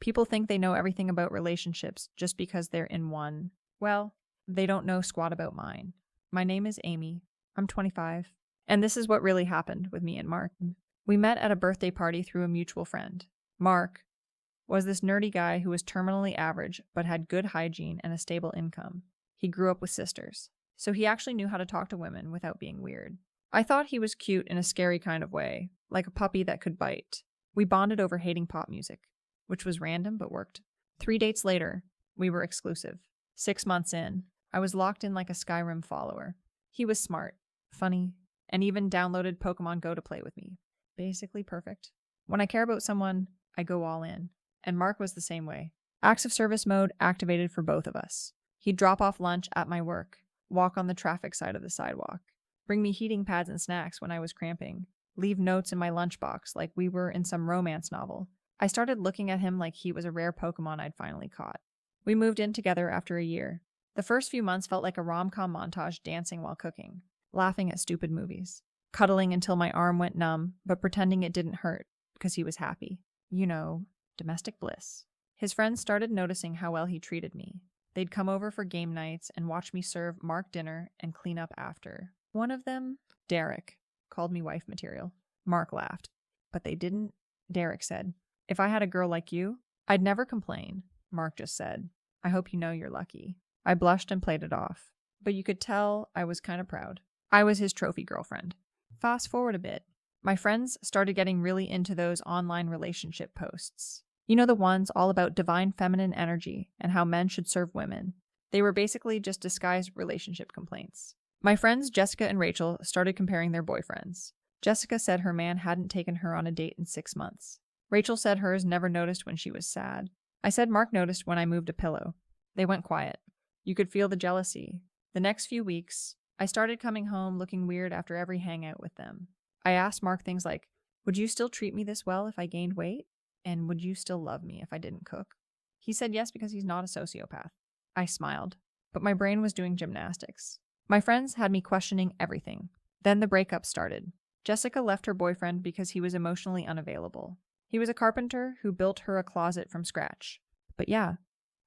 People think they know everything about relationships just because they're in one. Well, they don't know squat about mine. My name is Amy. I'm 25. And this is what really happened with me and Mark. We met at a birthday party through a mutual friend. Mark was this nerdy guy who was terminally average but had good hygiene and a stable income. He grew up with sisters, so he actually knew how to talk to women without being weird. I thought he was cute in a scary kind of way, like a puppy that could bite. We bonded over hating pop music, which was random but worked. 3 dates later, we were exclusive. 6 months in, I was locked in like a Skyrim follower. He was smart, funny, and even downloaded Pokemon Go to play with me. Basically perfect. When I care about someone, I go all in. And Mark was the same way. Acts of service mode activated for both of us. He'd drop off lunch at my work, walk on the traffic side of the sidewalk, bring me heating pads and snacks when I was cramping, leave notes in my lunchbox like we were in some romance novel. I started looking at him like he was a rare Pokemon I'd finally caught. We moved in together after a year. The first few months felt like a rom-com montage, dancing while cooking, laughing at stupid movies, cuddling until my arm went numb, but pretending it didn't hurt because he was happy. You know, domestic bliss. His friends started noticing how well he treated me. They'd come over for game nights and watch me serve Mark dinner and clean up after. One of them, Derek, called me wife material. Mark laughed. But they didn't. Derek said, "If I had a girl like you, I'd never complain." Mark just said, "I hope you know you're lucky." I blushed and played it off. But you could tell I was kind of proud. I was his trophy girlfriend. Fast forward a bit. My friends started getting really into those online relationship posts. You know, the ones all about divine feminine energy and how men should serve women. They were basically just disguised relationship complaints. My friends Jessica and Rachel started comparing their boyfriends. Jessica said her man hadn't taken her on a date in 6 months. Rachel said hers never noticed when she was sad. I said Mark noticed when I moved a pillow. They went quiet. You could feel the jealousy. The next few weeks, I started coming home looking weird after every hangout with them. I asked Mark things like, "Would you still treat me this well if I gained weight? And would you still love me if I didn't cook?" He said yes because he's not a sociopath. I smiled, but my brain was doing gymnastics. My friends had me questioning everything. Then the breakup started. Jessica left her boyfriend because he was emotionally unavailable. He was a carpenter who built her a closet from scratch. But yeah,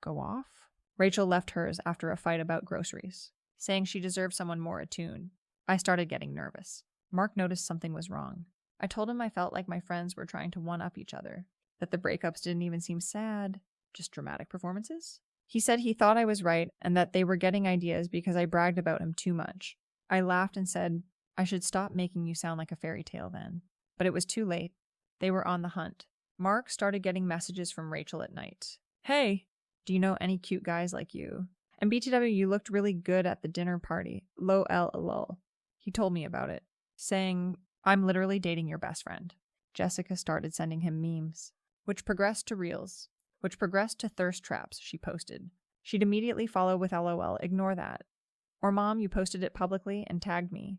go off? Rachel left hers after a fight about groceries, saying she deserved someone more attuned. I started getting nervous. Mark noticed something was wrong. I told him I felt like my friends were trying to one-up each other, that the breakups didn't even seem sad, just dramatic performances. He said he thought I was right and that they were getting ideas because I bragged about him too much. I laughed and said, "I should stop making you sound like a fairy tale then." But it was too late. They were on the hunt. Mark started getting messages from Rachel at night. "Hey, do you know any cute guys like you? And BTW, you looked really good at the dinner party. LOL. He told me about it, saying, "I'm literally dating your best friend." Jessica started sending him memes, which progressed to reels, which progressed to thirst traps she posted. She'd immediately follow with LOL, "Ignore that." Or, "Mom, you posted it publicly and tagged me."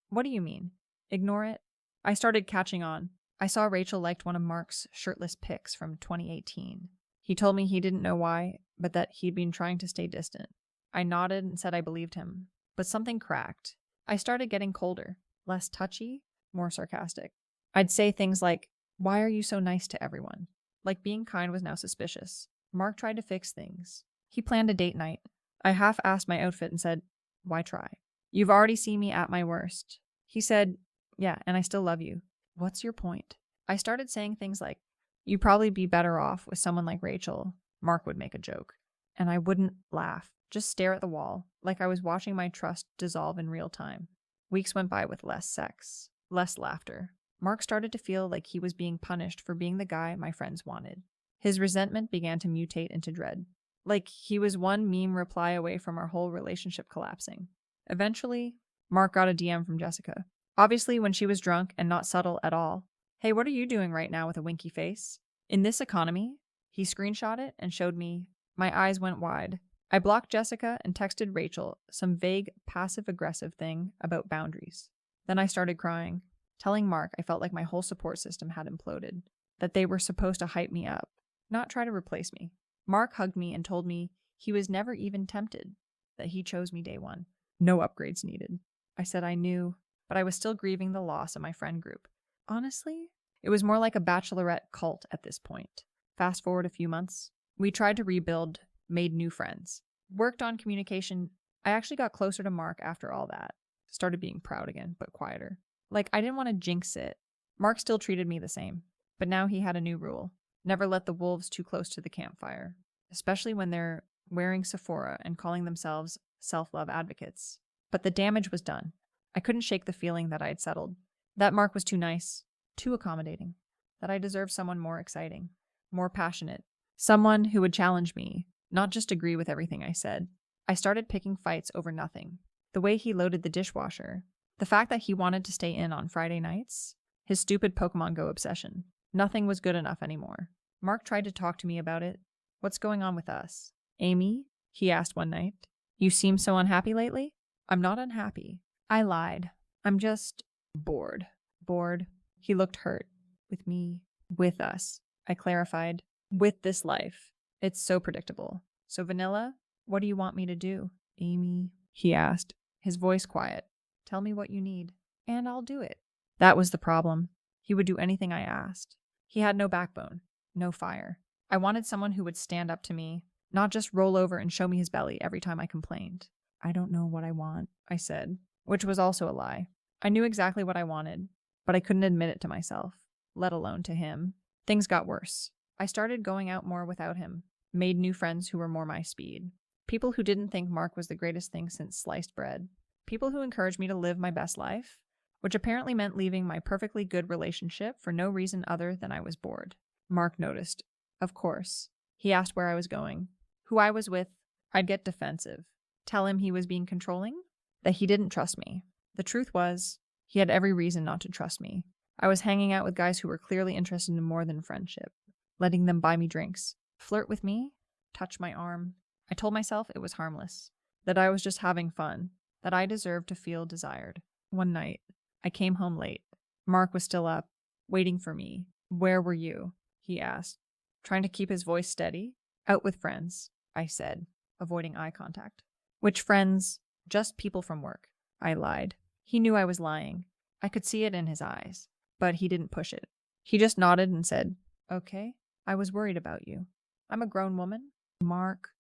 What do you mean? Ignore it? I started catching on. I saw Rachel liked one of Mark's shirtless pics from 2018. He told me he didn't know why, but that he'd been trying to stay distant. I nodded and said I believed him. But something cracked. I started getting colder, less touchy, more sarcastic. I'd say things like, "Why are you so nice to everyone?" Like being kind was now suspicious. Mark tried to fix things. He planned a date night. I half-assed my outfit and said, "Why try? You've already seen me at my worst." He said, "Yeah, and I still love you. What's your point?" I started saying things like, "You'd probably be better off with someone like Rachel." Mark would make a joke. And I wouldn't laugh, just stare at the wall, like I was watching my trust dissolve in real time. Weeks went by with less sex, less laughter. Mark started to feel like he was being punished for being the guy my friends wanted. His resentment began to mutate into dread. Like he was one meme reply away from our whole relationship collapsing. Eventually, Mark got a DM from Jessica. Obviously when she was drunk and not subtle at all. "Hey, what are you doing right now with a winky face? In this economy?" He screenshot it and showed me. My eyes went wide. I blocked Jessica and texted Rachel some vague passive-aggressive thing about boundaries. Then I started crying, telling Mark I felt like my whole support system had imploded, that they were supposed to hype me up, not try to replace me. Mark hugged me and told me he was never even tempted, that he chose me day one. No upgrades needed. I said I knew, but I was still grieving the loss of my friend group. Honestly, it was more like a bachelorette cult at this point. Fast forward a few months. We tried to rebuild, made new friends, worked on communication. I actually got closer to Mark after all that. Started being proud again, but quieter. Like, I didn't want to jinx it. Mark still treated me the same. But now he had a new rule. Never let the wolves too close to the campfire. Especially when they're wearing Sephora and calling themselves self-love advocates. But the damage was done. I couldn't shake the feeling that I had settled. That Mark was too nice, too accommodating. That I deserved someone more exciting, more passionate. Someone who would challenge me, not just agree with everything I said. I started picking fights over nothing. The way he loaded the dishwasher. The fact that he wanted to stay in on Friday nights. His stupid Pokemon Go obsession. Nothing was good enough anymore. Mark tried to talk to me about it. What's going on with us? Amy? He asked one night. You seem so unhappy lately? I'm not unhappy. I lied. I'm just bored. Bored. He looked hurt. With me. With us. I clarified. With this life. It's so predictable. So vanilla? What do you want me to do? Amy? He asked, his voice quiet. Tell me what you need, and I'll do it. That was the problem. He would do anything I asked. He had no backbone, no fire. I wanted someone who would stand up to me, not just roll over and show me his belly every time I complained. I don't know what I want, I said, which was also a lie. I knew exactly what I wanted, but I couldn't admit it to myself, let alone to him. Things got worse. I started going out more without him, made new friends who were more my speed. People who didn't think Mark was the greatest thing since sliced bread. People who encouraged me to live my best life, which apparently meant leaving my perfectly good relationship for no reason other than I was bored. Mark noticed. Of course. He asked where I was going, who I was with. I'd get defensive. Tell him he was being controlling, that he didn't trust me. The truth was, he had every reason not to trust me. I was hanging out with guys who were clearly interested in more than friendship, letting them buy me drinks, flirt with me, touch my arm. I told myself it was harmless, that I was just having fun, that I deserved to feel desired. One night, I came home late. Mark was still up, waiting for me. Where were you? He asked, trying to keep his voice steady. Out with friends, I said, avoiding eye contact. Which friends? Just people from work. I lied. He knew I was lying. I could see it in his eyes, but he didn't push it. He just nodded and said, Okay, I was worried about you. I'm a grown woman. Mark,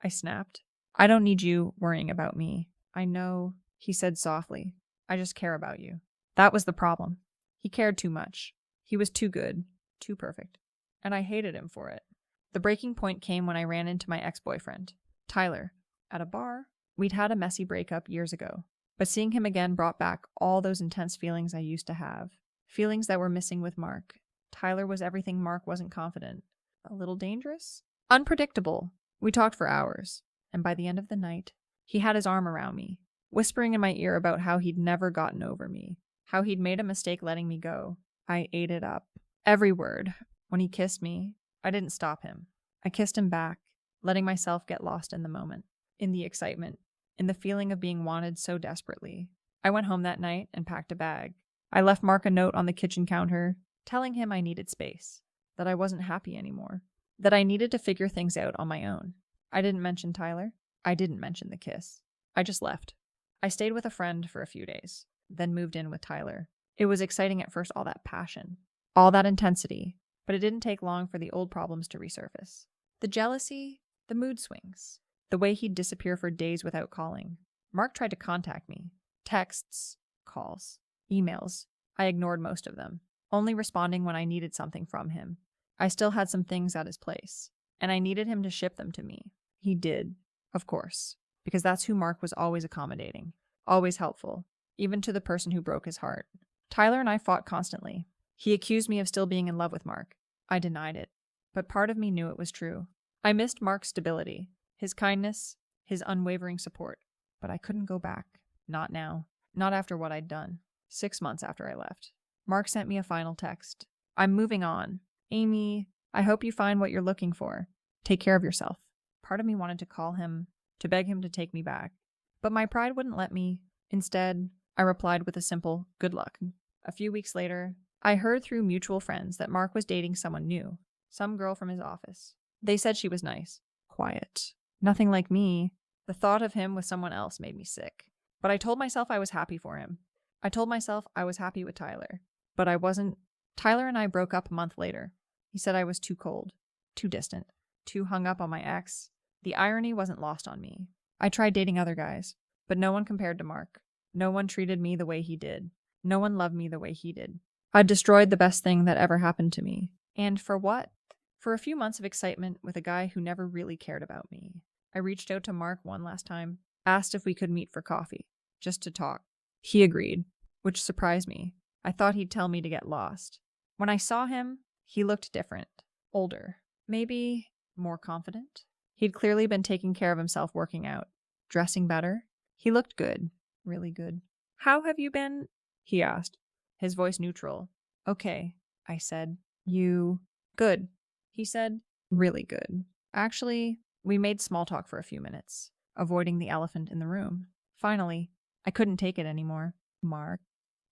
I snapped. I don't need you worrying about me. I know, he said softly. I just care about you. That was the problem. He cared too much. He was too good, too perfect. And I hated him for it. The breaking point came when I ran into my ex-boyfriend, Tyler, at a bar. We'd had a messy breakup years ago, but seeing him again brought back all those intense feelings I used to have. Feelings that were missing with Mark. Tyler was everything Mark wasn't confident. A little dangerous? Unpredictable. We talked for hours, and by the end of the night, he had his arm around me, whispering in my ear about how he'd never gotten over me, how he'd made a mistake letting me go. I ate it up. Every word. When he kissed me, I didn't stop him. I kissed him back, letting myself get lost in the moment, in the excitement, in the feeling of being wanted so desperately. I went home that night and packed a bag. I left Mark a note on the kitchen counter, telling him I needed space, that I wasn't happy anymore, that I needed to figure things out on my own. I didn't mention Tyler. I didn't mention the kiss. I just left. I stayed with a friend for a few days, then moved in with Tyler. It was exciting at first, all that passion, all that intensity, but it didn't take long for the old problems to resurface. The jealousy, the mood swings, the way he'd disappear for days without calling. Mark tried to contact me. Texts, calls, emails. I ignored most of them, only responding when I needed something from him. I still had some things at his place, and I needed him to ship them to me. He did, of course, because that's who Mark was, always accommodating, always helpful, even to the person who broke his heart. Tyler and I fought constantly. He accused me of still being in love with Mark. I denied it, but part of me knew it was true. I missed Mark's stability, his kindness, his unwavering support, but I couldn't go back. Not now. Not after what I'd done. 6 months after I left. Mark sent me a final text. I'm moving on. Amy, I hope you find what you're looking for. Take care of yourself. Part of me wanted to call him, to beg him to take me back, but my pride wouldn't let me. Instead, I replied with a simple, good luck. A few weeks later, I heard through mutual friends that Mark was dating someone new, some girl from his office. They said she was nice, quiet, nothing like me. The thought of him with someone else made me sick. But I told myself I was happy for him. I told myself I was happy with Tyler, but I wasn't. Tyler and I broke up a month later. He said I was too cold. too distant, too hung up on my ex. The irony wasn't lost on me. I tried dating other guys, but no one compared to Mark. No one treated me the way he did. No one loved me the way he did. I'd destroyed the best thing that ever happened to me. And for what? For a few months of excitement with a guy who never really cared about me. I reached out to Mark one last time, asked if we could meet for coffee, just to talk. He agreed, which surprised me. I thought he'd tell me to get lost. When I saw him, he looked different, older, maybe more confident. He'd clearly been taking care of himself, working out, dressing better. He looked good, really good. "How have you been?" he asked, his voice neutral. "Okay," I said. "You?" "Good," he said. "Really good." Actually, we made small talk for a few minutes, avoiding the elephant in the room. Finally, I couldn't take it anymore. "Mark."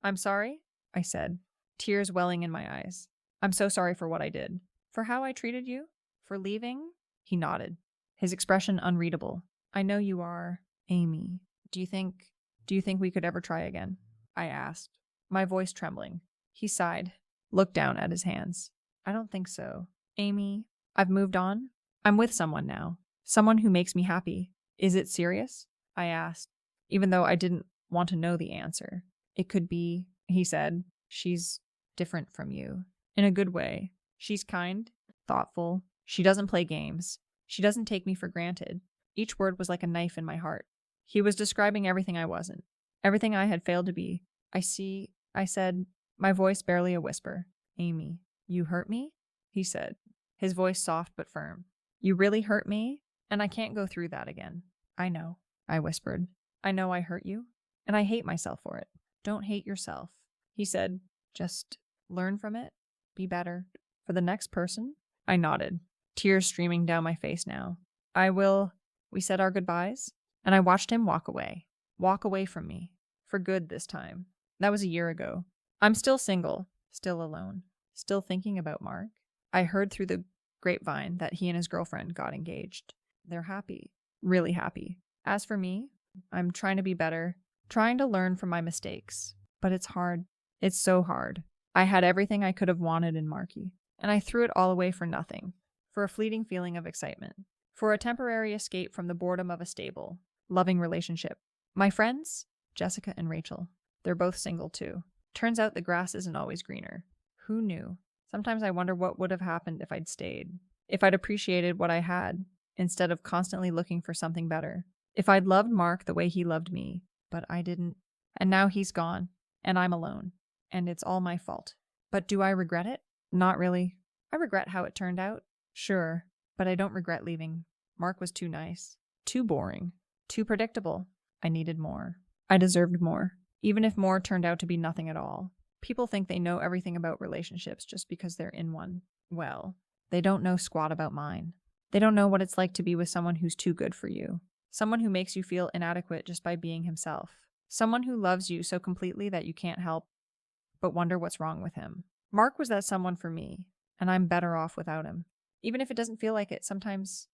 "I'm sorry," I said, tears welling in my eyes. "I'm so sorry for what I did. For how I treated you? For leaving?" He nodded, his expression unreadable. "I know you are, Amy. Do you think we could ever try again?" I asked, my voice trembling. He sighed, looked down at his hands. "I don't think so. Amy, I've moved on. I'm with someone now. Someone who makes me happy. Is it serious?" I asked, even though I didn't want to know the answer. "It could be," he said. "She's different from you. In a good way. She's kind, thoughtful. She doesn't play games. She doesn't take me for granted." Each word was like a knife in my heart. He was describing everything I wasn't. Everything I had failed to be. "I see," I said, my voice barely a whisper. "Amy, you hurt me?" he said, his voice soft but firm. "You really hurt me, and I can't go through that again." "I know," I whispered. "I know I hurt you, and I hate myself for it." "Don't hate yourself," he said. "Just learn from it. Be better. For the next person?" I nodded, tears streaming down my face now. "I will." We said our goodbyes, and I watched him walk away from me. For good this time. That was a year ago. I'm still single, still alone, still thinking about Mark. I heard through the grapevine that he and his girlfriend got engaged. They're happy, really happy. As for me, I'm trying to be better, trying to learn from my mistakes. But it's hard. It's so hard. I had everything I could have wanted in Marky, and I threw it all away for nothing, for a fleeting feeling of excitement, for a temporary escape from the boredom of a stable, loving relationship. My friends, Jessica and Rachel, they're both single too. Turns out the grass isn't always greener. Who knew? Sometimes I wonder what would have happened if I'd stayed, if I'd appreciated what I had, instead of constantly looking for something better. If I'd loved Mark the way he loved me, but I didn't. And now he's gone, and I'm alone, and it's all my fault. But do I regret it? Not really. I regret how it turned out, sure, but I don't regret leaving. Mark was too nice, too boring, too predictable. I needed more. I deserved more, even if more turned out to be nothing at all. People think they know everything about relationships just because they're in one. Well, they don't know squat about mine. They don't know what it's like to be with someone who's too good for you. Someone who makes you feel inadequate just by being himself. Someone who loves you so completely that you can't help but wonder what's wrong with him. Mark was that someone for me, and I'm better off without him. Even if it doesn't feel like it, sometimes